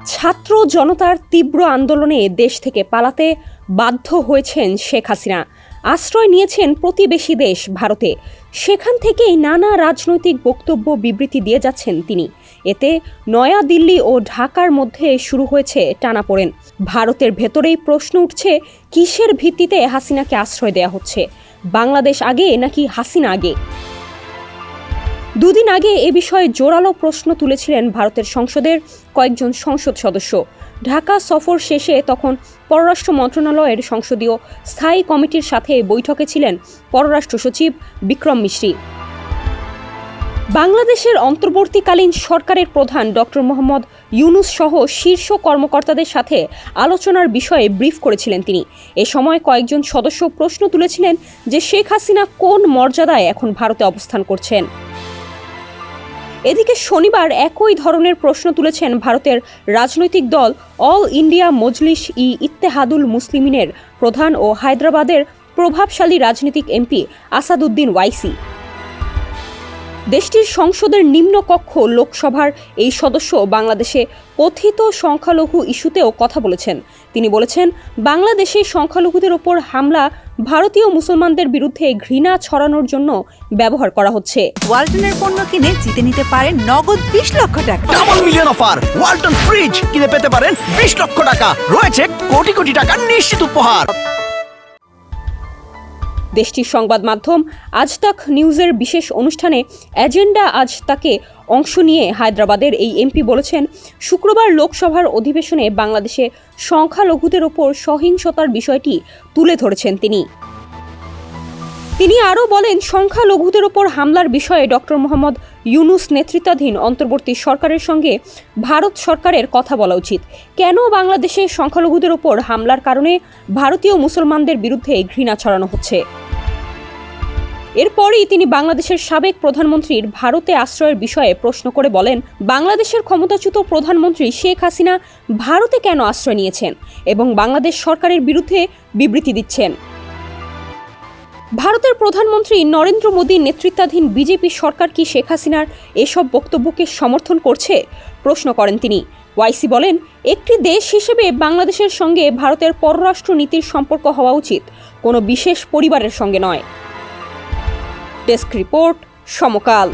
ছাত্র জনতার তীব্র আন্দোলনে দেশ থেকে পালাতে বাধ্য হয়েছেন শেখ হাসিনা। আশ্রয় নিয়েছেন প্রতিবেশী দেশ ভারতে। সেখান থেকেই নানা রাজনৈতিক বক্তব্য বিবৃতি দিয়ে যাচ্ছেন তিনি। এতে নয়াদিল্লি ও ঢাকার মধ্যে শুরু হয়েছে টানাপোড়েন। ভারতের ভেতরেই প্রশ্ন উঠছে, কিসের ভিত্তিতে হাসিনাকে আশ্রয় দেওয়া হচ্ছে? বাংলাদেশ আগে নাকি হাসিনা আগে? দুদিন আগে এ বিষয়ে জোরালো প্রশ্ন তুলেছিলেন ভারতের সংসদের কয়েকজন সংসদ সদস্য। ঢাকা সফর শেষে তখন পররাষ্ট্র মন্ত্রণালয়ের সংসদীয় স্থায়ী কমিটির সাথে বৈঠকে ছিলেন পররাষ্ট্র সচিব বিক্রম মিশ্রি। বাংলাদেশের অন্তর্বর্তীকালীন সরকারের প্রধান ডক্টর মোহাম্মদ ইউনুস সহ শীর্ষ কর্মকর্তাদের সাথে আলোচনার বিষয়ে ব্রিফ করেছিলেন তিনি। এ সময় কয়েকজন সদস্য প্রশ্ন তুলেছিলেন যে শেখ হাসিনা কোন মর্যাদায় এখন ভারতে অবস্থান করছেন। এদিকে শনিবার একই ধরনের প্রশ্ন তুলেছেন ভারতের রাজনৈতিক দল অল ইন্ডিয়া মজলিস ই ইত্তেহাদুল মুসলিমিনের প্রধান ও হায়দ্রাবাদের প্রভাবশালী রাজনৈতিক এমপি আসাদুদ্দিন ওয়াইসি। দেশটির সংসদের নিম্নকক্ষ লোকসভার এই সদস্য বাংলাদেশে কথিত সংখ্যালঘু ইস্যুতেও কথা বলেছেন। তিনি বলেছেন, বাংলাদেশে সংখ্যালঘুদের ওপর হামলা ভারতীয় মুসলমানদের বিরুদ্ধে ঘৃণা ছড়ানোর জন্য ব্যবহার করা হচ্ছে। ওয়ালটনের পণ্য কিনে জিতে নিতে পারেন নগদ 20 লক্ষ টাকা। Double million offer! Walton fridge কিনে পেতে পারেন 20 লক্ষ টাকা। রয়েছে কোটি কোটি টাকার নিশ্চিত উপহার। দেশটির সংবাদ মাধ্যম আজ তাক নিউজের বিশেষ অনুষ্ঠানে এজেন্ডা আজ তাকে অংশ নিয়ে হায়দ্রাবাদের এই এমপি বলেছেন, শুক্রবার লোকসভার অধিবেশনে বাংলাদেশে সংখ্যালঘুদের ওপর সহিংসতার বিষয়টি তুলে ধরেছেন তিনি আরও বলেন, সংখ্যালঘুদের ওপর হামলার বিষয়ে ডক্টর মোহাম্মদ ইউনুস নেতৃত্বাধীন অন্তর্বর্তী সরকারের সঙ্গে ভারত সরকারের কথা বলা উচিত। কেন বাংলাদেশে সংখ্যালঘুদের ওপর হামলার কারণে ভারতীয় মুসলমানদের বিরুদ্ধে ঘৃণা ছড়ানো হচ্ছে? এরপরই তিনি বাংলাদেশের সাবেক প্রধানমন্ত্রীর ভারতে আশ্রয়ের বিষয়ে প্রশ্ন করে বলেন, বাংলাদেশের ক্ষমতাচ্যুত প্রধানমন্ত্রী শেখ হাসিনা ভারতে কেন আশ্রয় নিয়েছেন এবং বাংলাদেশ সরকারের বিরুদ্ধে বিবৃতি দিচ্ছেন। ভারতের প্রধানমন্ত্রী নরেন্দ্র মোদীর নেতৃত্বাধীন বিজেপি সরকার কি শেখ হাসিনার এসব বক্তব্যকে সমর্থন করছে? প্রশ্ন করেন তিনি। ওয়াইসি বলেন, একটি দেশ হিসেবে বাংলাদেশের সঙ্গে ভারতের পররাষ্ট্র নীতির সম্পর্ক হওয়া উচিত, কোনো বিশেষ পরিবারের সঙ্গে নয়। ডেস্ক রিপোর্ট, সমকাল।